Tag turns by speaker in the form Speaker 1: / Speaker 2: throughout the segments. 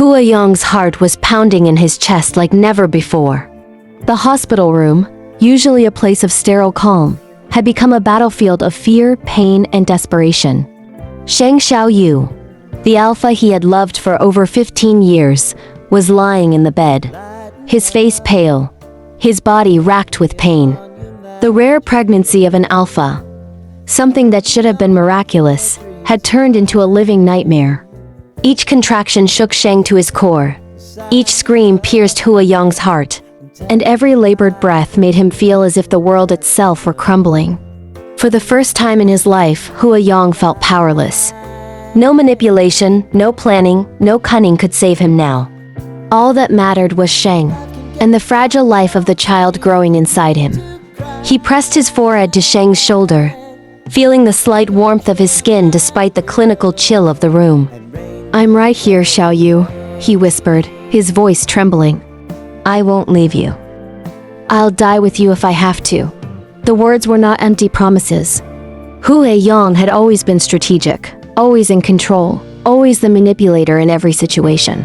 Speaker 1: Hua Yong's heart was pounding in his chest like never before. The hospital room, usually a place of sterile calm, had become a battlefield of fear, pain, and desperation. Sheng Shao You, the alpha he had loved for over 15 years, was lying in the bed, his face pale, his body racked with pain. The rare pregnancy of an alpha, something that should have been miraculous, had turned into a living nightmare. Each contraction shook Sheng to his core. Each scream pierced Hua Yong's heart, and every labored breath made him feel as if the world itself were crumbling. For the first time in his life, Hua Yong felt powerless. No manipulation, no planning, no cunning could save him now. All that mattered was Sheng, and the fragile life of the child growing inside him. He pressed his forehead to Sheng's shoulder, feeling the slight warmth of his skin despite the clinical chill of the room. "I'm right here, Shao Yu," he whispered, his voice trembling. "I won't leave you. I'll die with you if I have to." The words were not empty promises. Hua Yong had always been strategic, always in control, always the manipulator in every situation.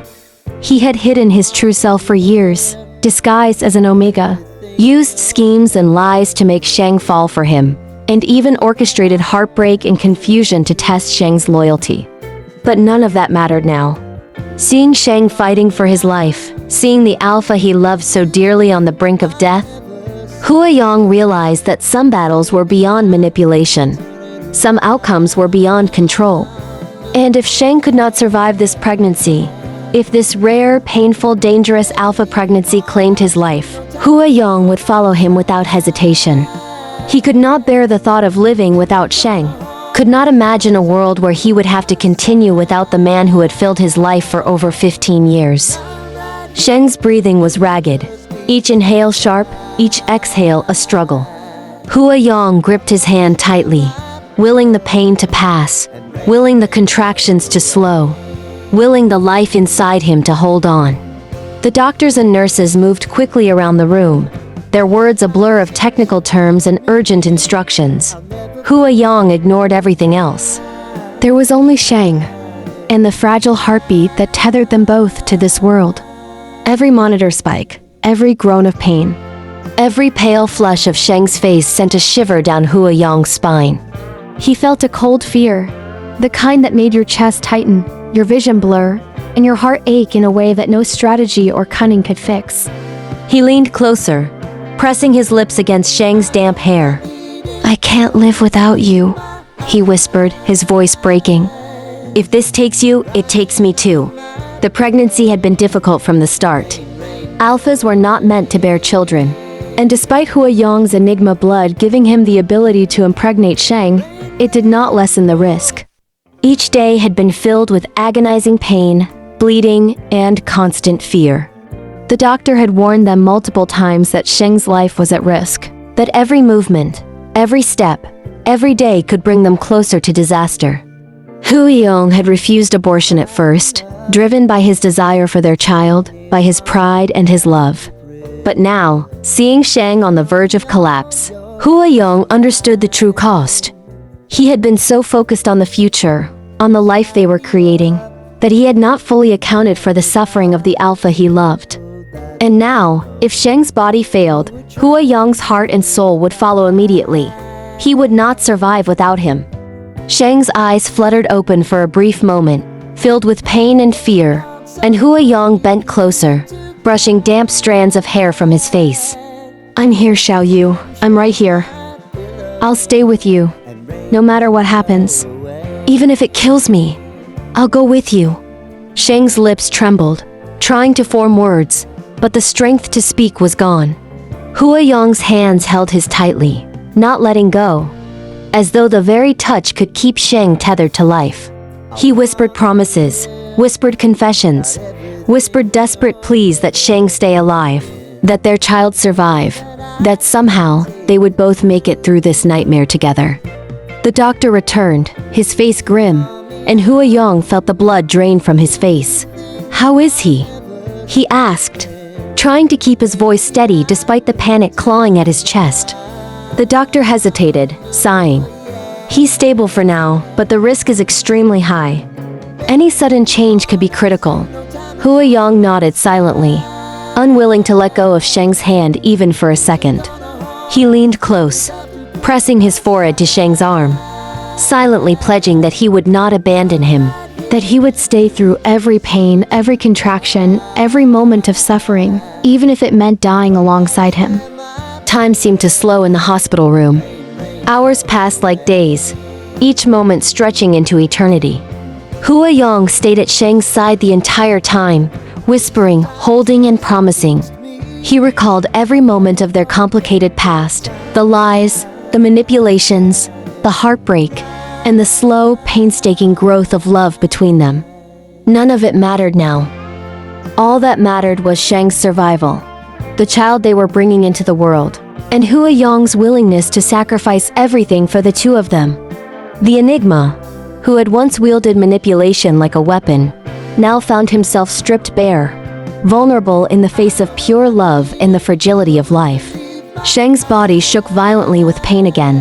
Speaker 1: He had hidden his true self for years, disguised as an omega, used schemes and lies to make Sheng fall for him, and even orchestrated heartbreak and confusion to test Sheng's loyalty. But none of that mattered now. Seeing Sheng fighting for his life, seeing the alpha he loved so dearly on the brink of death, Hua Yong realized that some battles were beyond manipulation. Some outcomes were beyond control. And if Sheng could not survive this pregnancy, if this rare, painful, dangerous alpha pregnancy claimed his life, Hua Yong would follow him without hesitation. He could not bear the thought of living without Sheng, could not imagine a world where he would have to continue without the man who had filled his life for over 15 years. Sheng's breathing was ragged, each inhale sharp, each exhale a struggle. Hua Yong gripped his hand tightly, willing the pain to pass, willing the contractions to slow, willing the life inside him to hold on. The doctors and nurses moved quickly around the room, their words a blur of technical terms and urgent instructions. Hua Yong ignored everything else. There was only Sheng, and the fragile heartbeat that tethered them both to this world. Every monitor spike, every groan of pain, every pale flush of Sheng's face sent a shiver down Hua Yong's spine. He felt a cold fear, the kind that made your chest tighten, your vision blur, and your heart ache in a way that no strategy or cunning could fix. He leaned closer, pressing his lips against Sheng's damp hair. "I can't live without you," he whispered, his voice breaking. "If this takes you, it takes me too." The pregnancy had been difficult from the start. Alphas were not meant to bear children, and despite Hua Yong's enigma blood giving him the ability to impregnate Sheng, it did not lessen the risk. Each day had been filled with agonizing pain, bleeding, and constant fear. The doctor had warned them multiple times that Sheng's life was at risk, that every movement, every step, every day could bring them closer to disaster. Hua Yong had refused abortion at first, driven by his desire for their child, by his pride and his love. But now, seeing Sheng on the verge of collapse, Hua Yong understood the true cost. He had been so focused on the future, on the life they were creating, that he had not fully accounted for the suffering of the alpha he loved. And now, if Sheng's body failed, Hua Yong's heart and soul would follow immediately. He would not survive without him. Sheng's eyes fluttered open for a brief moment, filled with pain and fear, and Hua Yong bent closer, brushing damp strands of hair from his face. "I'm here, Shao Yu. I'm right here. I'll stay with you, no matter what happens. Even if it kills me, I'll go with you." Sheng's lips trembled, trying to form words, but the strength to speak was gone. Hua Yong's hands held his tightly, not letting go, as though the very touch could keep Sheng tethered to life. He whispered promises, whispered confessions, whispered desperate pleas that Sheng stay alive, that their child survive, that somehow they would both make it through this nightmare together. The doctor returned, his face grim, and Hua Yong felt the blood drain from his face. "How is he?" he asked, trying to keep his voice steady despite the panic clawing at his chest. The doctor hesitated, sighing. "He's stable for now, but the risk is extremely high. Any sudden change could be critical." Hua Yong nodded silently, unwilling to let go of Sheng's hand even for a second. He leaned close, pressing his forehead to Sheng's arm, silently pledging that he would not abandon him, that he would stay through every pain, every contraction, every moment of suffering, even if it meant dying alongside him. Time seemed to slow in the hospital room. Hours passed like days, each moment stretching into eternity. Hua Yong stayed at Sheng's side the entire time, whispering, holding, and promising. He recalled every moment of their complicated past, the lies, the manipulations, the heartbreak, and the slow, painstaking growth of love between them. None of it mattered now. All that mattered was Sheng's survival, the child they were bringing into the world, and Hua Yong's willingness to sacrifice everything for the two of them. The enigma, who had once wielded manipulation like a weapon, now found himself stripped bare, vulnerable in the face of pure love and the fragility of life. Sheng's body shook violently with pain again,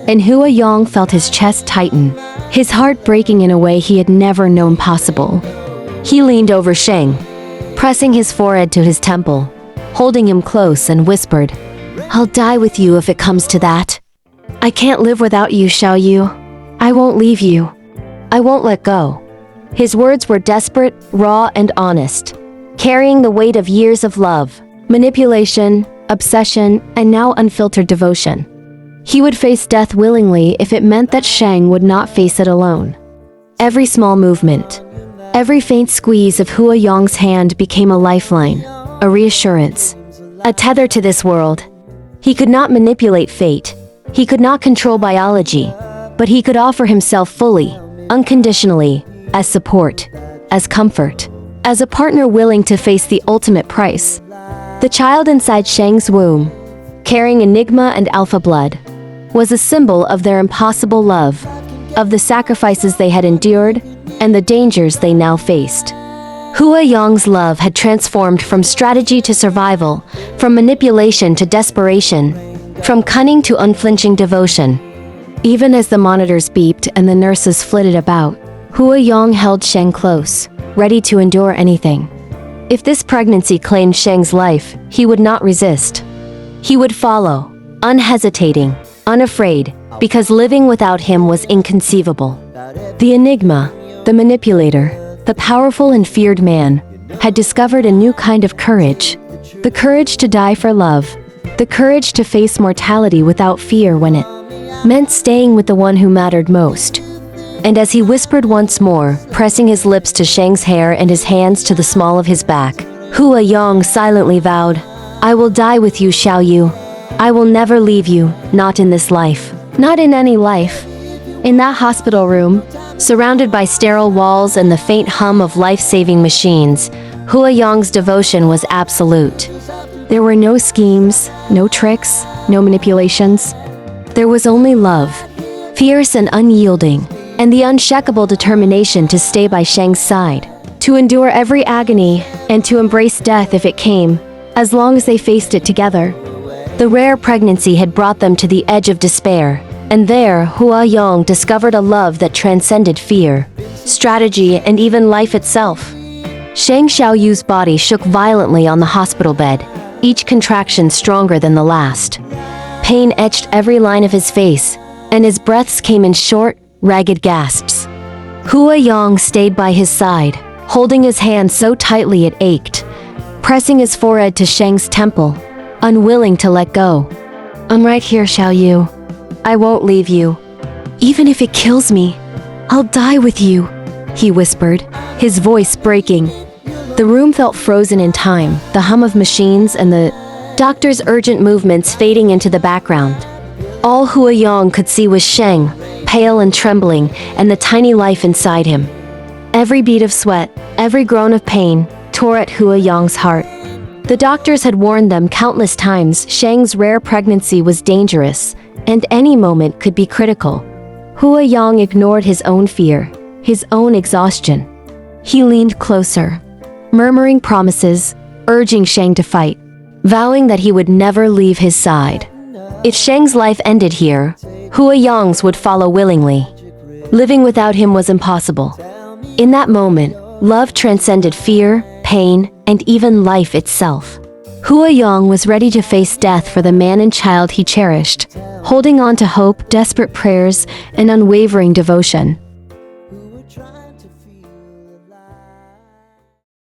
Speaker 1: and Hua Yong felt his chest tighten, his heart breaking in a way he had never known possible. He leaned over Sheng, pressing his forehead to his temple, holding him close, and whispered, "I'll die with you if it comes to that. I can't live without you, Shao Yu. I won't leave you. I won't let go." His words were desperate, raw, and honest, carrying the weight of years of love, manipulation, obsession, and now unfiltered devotion. He would face death willingly if it meant that Sheng would not face it alone. Every small movement, every faint squeeze of Hua Yong's hand became a lifeline, a reassurance, a tether to this world. He could not manipulate fate, he could not control biology, but he could offer himself fully, unconditionally, as support, as comfort, as a partner willing to face the ultimate price. The child inside Sheng's womb, carrying enigma and alpha blood, was a symbol of their impossible love, of the sacrifices they had endured, and the dangers they now faced. Hua Yong's love had transformed from strategy to survival, from manipulation to desperation, from cunning to unflinching devotion. Even as the monitors beeped and the nurses flitted about, Hua Yong held Sheng close, ready to endure anything. If this pregnancy claimed Sheng's life, he would not resist. He would follow, unhesitating, unafraid, because living without him was inconceivable. The enigma, the manipulator, the powerful and feared man, had discovered a new kind of courage. The courage to die for love, the courage to face mortality without fear when it meant staying with the one who mattered most. And as he whispered once more, pressing his lips to Sheng's hair and his hands to the small of his back, Hua Yong silently vowed, "I will die with you, Shao Yu. I will never leave you, not in this life, not in any life." In that hospital room, surrounded by sterile walls and the faint hum of life-saving machines, Hua Yong's devotion was absolute. There were no schemes, no tricks, no manipulations. There was only love, fierce and unyielding, and the unshakable determination to stay by Sheng's side, to endure every agony, and to embrace death if it came, as long as they faced it together. The rare pregnancy had brought them to the edge of despair, and there Hua Yong discovered a love that transcended fear, strategy, and even life itself. Sheng Shao Yu's body shook violently on the hospital bed, each contraction stronger than the last. Pain etched every line of his face, and his breaths came in short, ragged gasps. Hua Yong stayed by his side, holding his hand so tightly it ached, pressing his forehead to Sheng's temple, unwilling to let go. "I'm right here, Shao Yu. I won't leave you. Even if it kills me, I'll die with you," he whispered, his voice breaking. The room felt frozen in time, the hum of machines and the doctor's urgent movements fading into the background. All Hua Yong could see was Sheng, pale and trembling, and the tiny life inside him. Every bead of sweat, every groan of pain, tore at Hua Yong's heart. The doctors had warned them countless times Sheng's rare pregnancy was dangerous, and any moment could be critical. Hua Yong ignored his own fear, his own exhaustion. He leaned closer, murmuring promises, urging Sheng to fight, vowing that he would never leave his side. If Sheng's life ended here, Hua Yong's would follow willingly. Living without him was impossible. In that moment, love transcended fear, pain, and even life itself. Hua Yong was ready to face death for the man and child he cherished, holding on to hope, desperate prayers, and unwavering devotion.